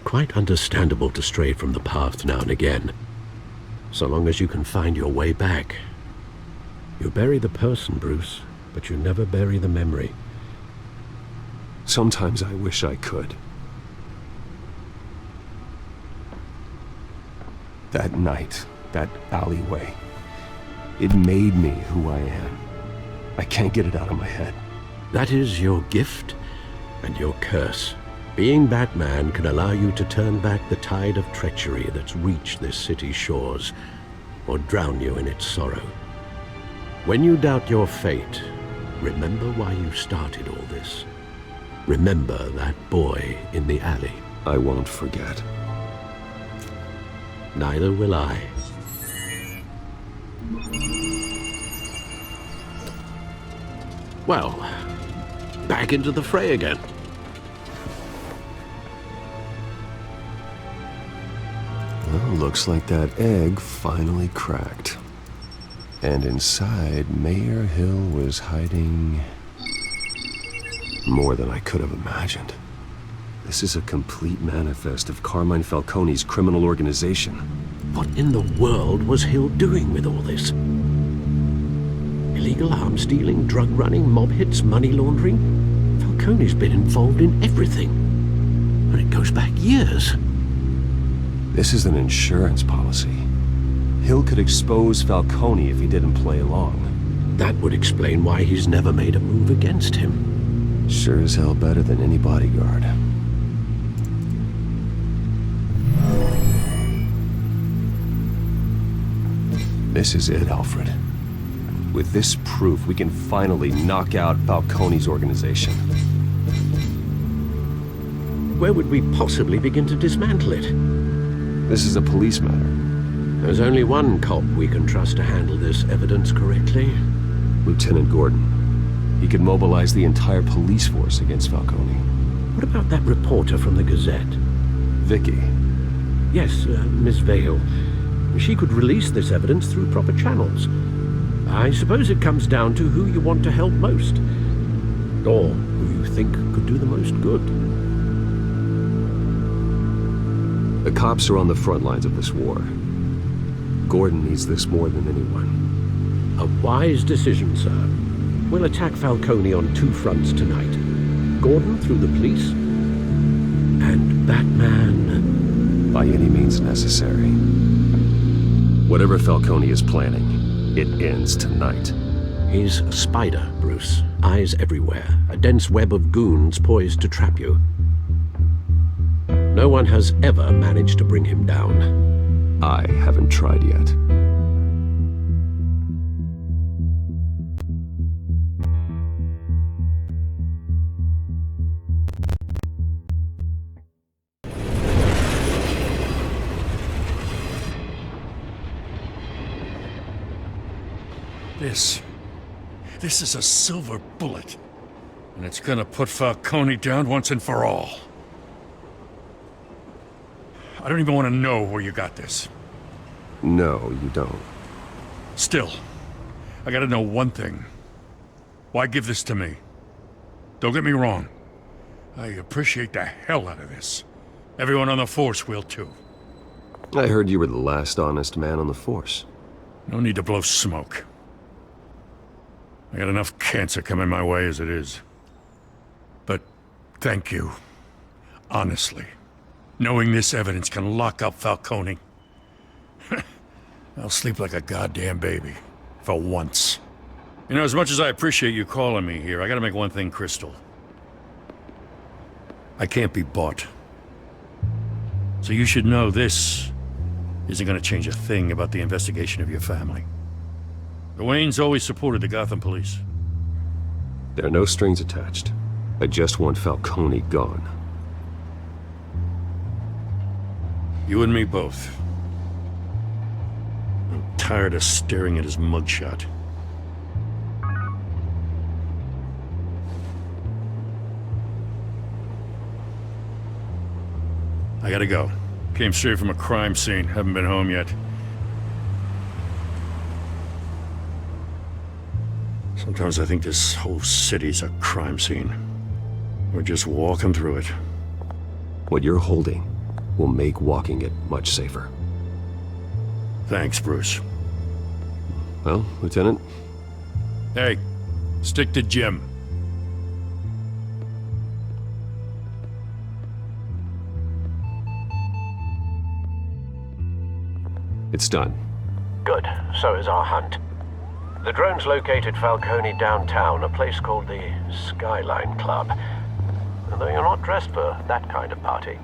Quite understandable to stray from the path now and again, so long as you can find your way back. You bury the person, Bruce, but you never bury the memory. Sometimes I wish I could. That night, that alleyway, it made me who I am. I can't get it out of my head. That is your gift and your curse. Being Batman can allow you to turn back the tide of treachery that's reached this city's shores, or drown you in its sorrow. When you doubt your fate, remember why you started all this. Remember that boy in the alley. I won't forget. Neither will I. Well, back into the fray again. Well, looks like that egg finally cracked. And inside, Mayor Hill was hiding more than I could have imagined. This is a complete manifest of Carmine Falcone's criminal organization. What in the world was Hill doing with all this? Illegal arms dealing, drug running, mob hits, money laundering? Falcone's been involved in everything. And it goes back years. This is an insurance policy. Hill could expose Falcone if he didn't play along. That would explain why he's never made a move against him. Sure as hell better than any bodyguard. This is it, Alfred. With this proof, we can finally knock out Falcone's organization. Where would we possibly begin to dismantle it? This is a police matter. There's only one cop we can trust to handle this evidence correctly. Lieutenant Gordon. He could mobilize the entire police force against Falcone. What about that reporter from the Gazette? Vicky. Yes, Miss Vale. She could release this evidence through proper channels. I suppose it comes down to who you want to help most. Or who you think could do the most good. The cops are on the front lines of this war. Gordon needs this more than anyone. A wise decision, sir. We'll attack Falcone on two fronts tonight. Gordon through the police, and Batman... by any means necessary. Whatever Falcone is planning, it ends tonight. He's a spider, Bruce. Eyes everywhere. A dense web of goons poised to trap you. No one has ever managed to bring him down. I haven't tried yet. This is a silver bullet. And it's gonna put Falcone down once and for all. I don't even want to know where you got this. No, you don't. Still, I gotta know one thing. Why give this to me? Don't get me wrong. I appreciate the hell out of this. Everyone on the force will too. I heard you were the last honest man on the force. No need to blow smoke. I got enough cancer coming my way as it is. But thank you. Honestly. Knowing this evidence can lock up Falcone. I'll sleep like a goddamn baby. For once. You know, as much as I appreciate you calling me here, I gotta make one thing crystal. I can't be bought. So you should know this isn't gonna change a thing about the investigation of your family. The Waynes always supported the Gotham police. There are no strings attached. I just want Falcone gone. You and me both. I'm tired of staring at his mugshot. I gotta go. Came straight from a crime scene. Haven't been home yet. Sometimes I think this whole city's a crime scene. We're just walking through it. What you're holding will make walking it much safer. Thanks, Bruce. Well, Lieutenant? Hey, stick to Jim. It's done. Good. So is our hunt. The drone's located Falcone downtown, a place called the Skyline Club. Though you're not dressed for that kind of party.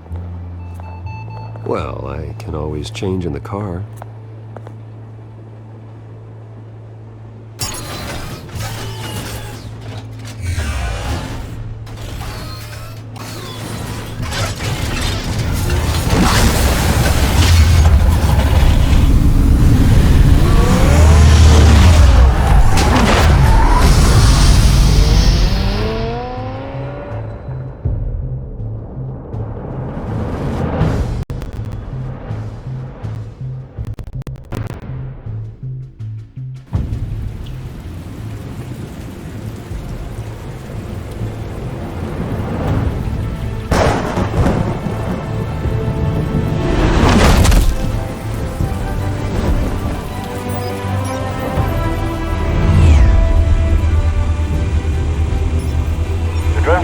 Well, I can always change in the car.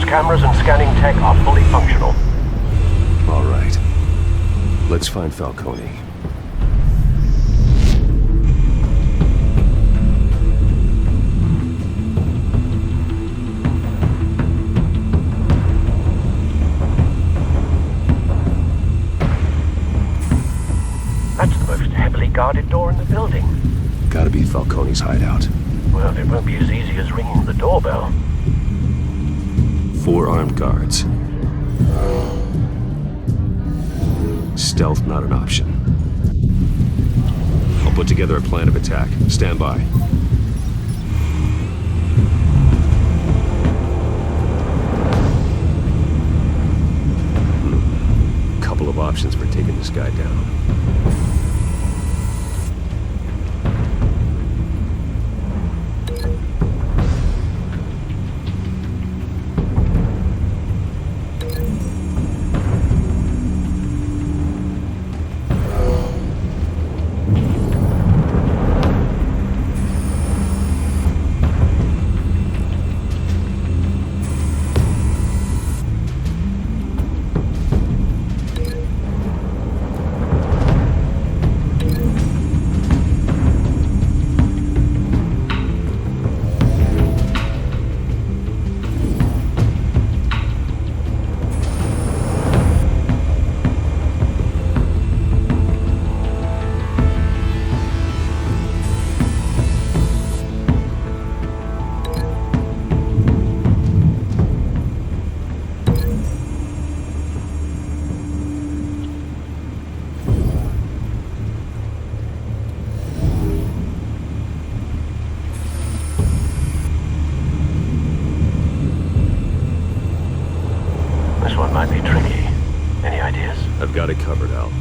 Cameras and scanning tech are fully functional. All right. Let's find Falcone. That's the most heavily guarded door in the building. Gotta be Falcone's hideout. Well, it won't be as easy as ringing the doorbell. 4 armed guards. Stealth not an option. I'll put together a plan of attack. Stand by. Couple of options for taking this guy down. This one might be tricky. Any ideas? I've got it covered, Al.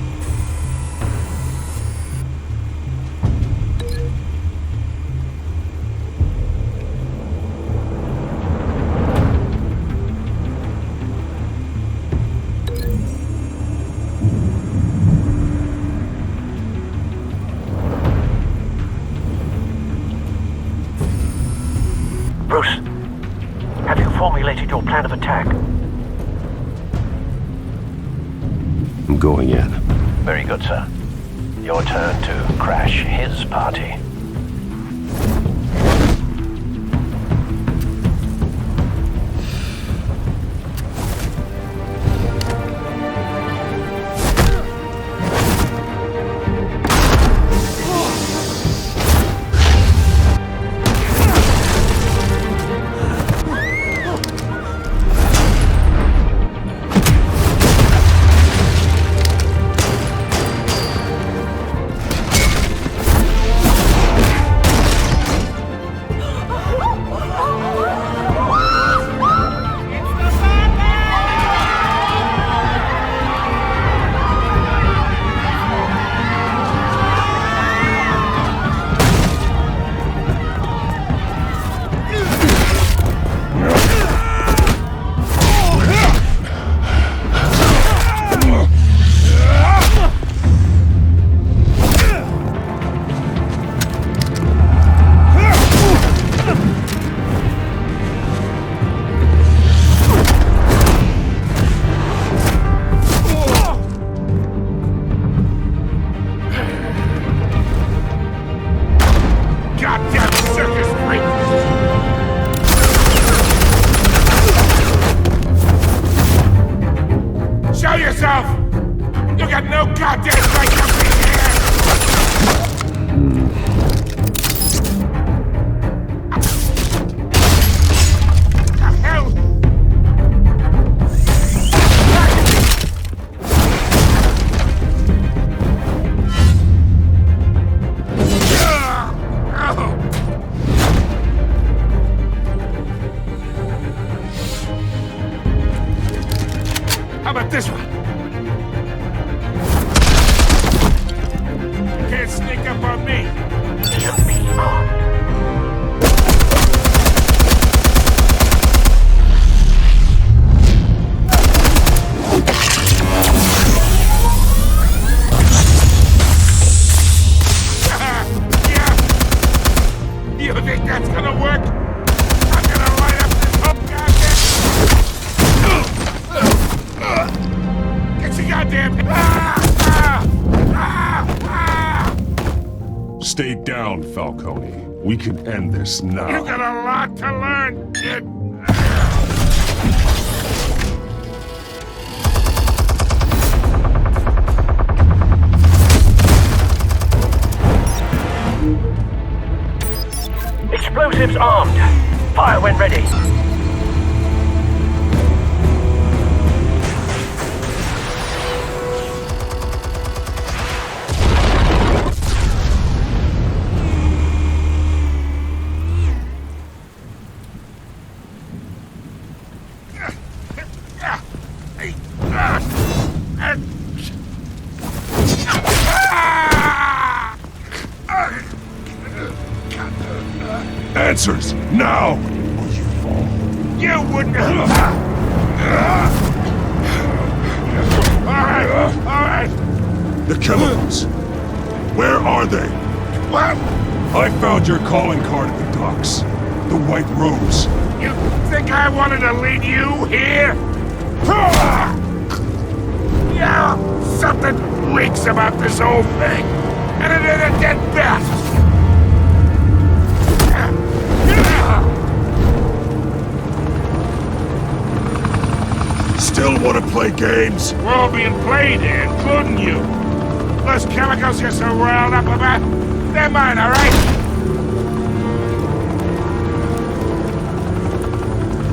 Bruce, have you formulated your plan of attack? I'm going in. Very good, sir. Your turn to crash his party. This one. Can't sneak up on me. Should be armed. You think that's gonna work? I'm gonna light up this whole goddamn... Get your goddamn... Stay down, Falcone. We can end this now. You got a lot to learn, kid. Explosives armed. Fire when ready. Answers, now! Or you fall. You wouldn't... Alright. The chemicals. Where are they? What? I found your calling card at the docks. The White Rose. You think I wanted to lead you here? Yeah, something reeks about this whole thing. And it is a dead bat. Still want to play games? We're all being played here, including you. Those chemicals you're so riled up about, they're mine, all right?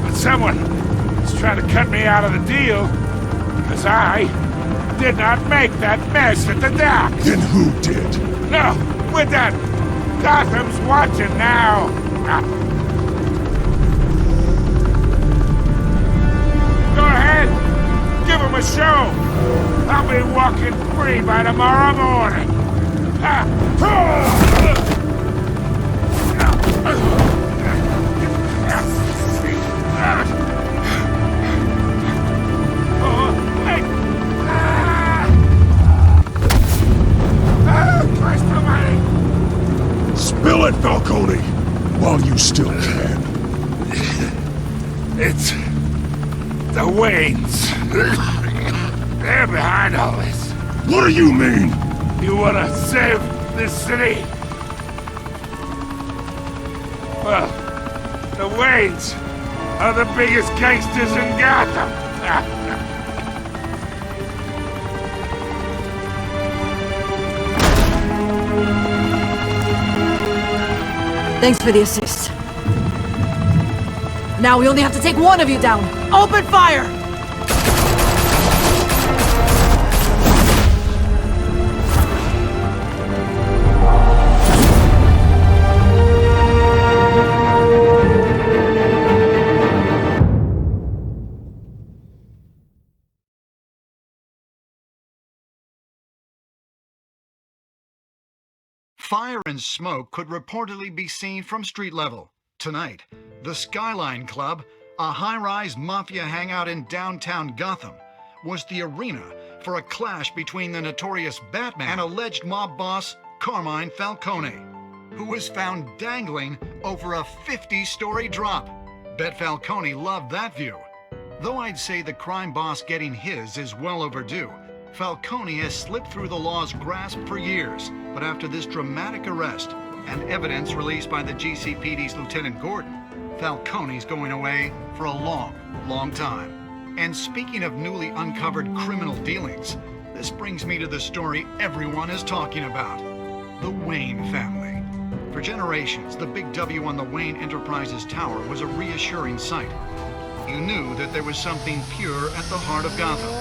But someone is trying to cut me out of the deal, because I did not make that mess at the docks. Then who did? No, we're done. Gotham's watching now. Go ahead. Give him a show. I'll be walking free by tomorrow morning. Christ almighty. Spill it, Falcone! While you still can. It's the Waynes. They're behind all this. What do you mean? You wanna save this city? Well, the Waynes are the biggest gangsters in Gotham. Thanks for the assist. Now we only have to take one of you down. Open fire! Fire and smoke could reportedly be seen from street level. Tonight, the Skyline Club, a high-rise mafia hangout in downtown Gotham, was the arena for a clash between the notorious Batman and alleged mob boss Carmine Falcone, who was found dangling over a 50-story drop. Bet Falcone loved that view. Though I'd say the crime boss getting his is well overdue, Falcone has slipped through the law's grasp for years, but after this dramatic arrest and evidence released by the GCPD's Lieutenant Gordon, Falcone's going away for a long, long time. And speaking of newly uncovered criminal dealings, this brings me to the story everyone is talking about, the Wayne family. For generations, the big W on the Wayne Enterprises Tower was a reassuring sight. You knew that there was something pure at the heart of Gotham,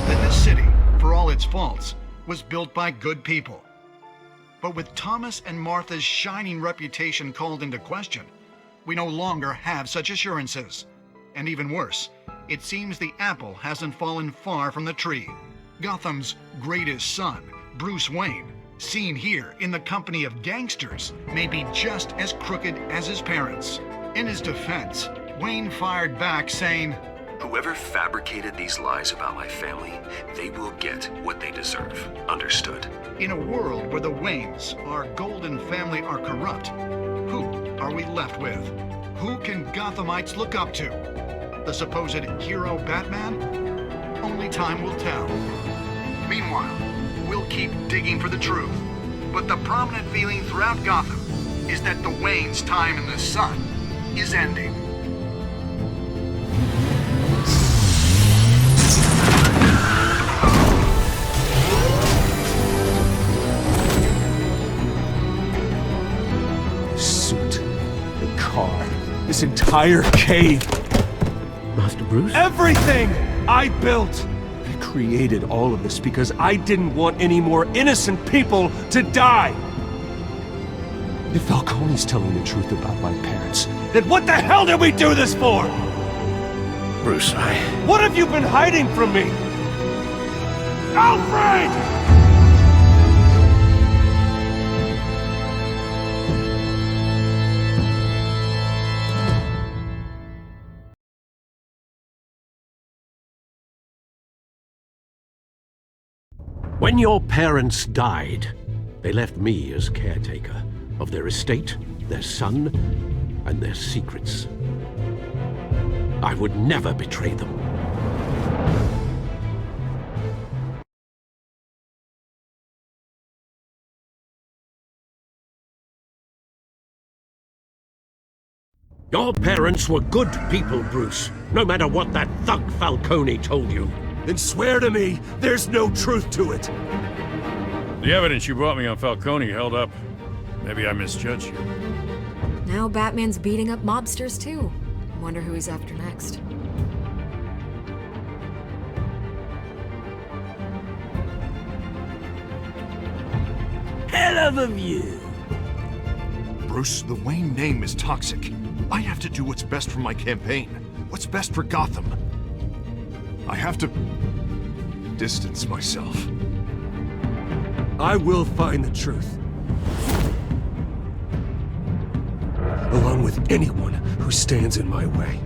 that this city, for all its faults, was built by good people. But with Thomas and Martha's shining reputation called into question, we no longer have such assurances. And even worse, it seems the apple hasn't fallen far from the tree. Gotham's greatest son, Bruce Wayne, seen here in the company of gangsters, may be just as crooked as his parents. In his defense, Wayne fired back saying, "Whoever fabricated these lies about my family, they will get what they deserve. Understood?" in a world where the Waynes, our golden family, are corrupt, who are we left with? Who can Gothamites look up to? The supposed hero Batman? Only time will tell. Meanwhile, we'll keep digging for the truth. But the prominent feeling throughout Gotham is that the Waynes' time in the sun is ending. The suit, the car, this entire cave, Master Bruce? everything I built. I created all of this because I didn't want any more innocent people to die. If Falcone's telling the truth about my parents, then what the hell did we do this for? Bruce, What have you been hiding from me? Alfred! When your parents died, they left me as caretaker of their estate, their son, and their secrets. I would never betray them. Your parents were good people, Bruce, no matter what that thug Falcone told you. Then swear to me there's no truth to it. The evidence you brought me on Falcone held up. Maybe I misjudged you. Now Batman's beating up mobsters too. Wonder who he's after next. Hell of a view. Bruce, the Wayne name is toxic. I have to do what's best for my campaign. What's best for Gotham. I have to distance myself. I will find the truth. Along with anyone who stands in my way.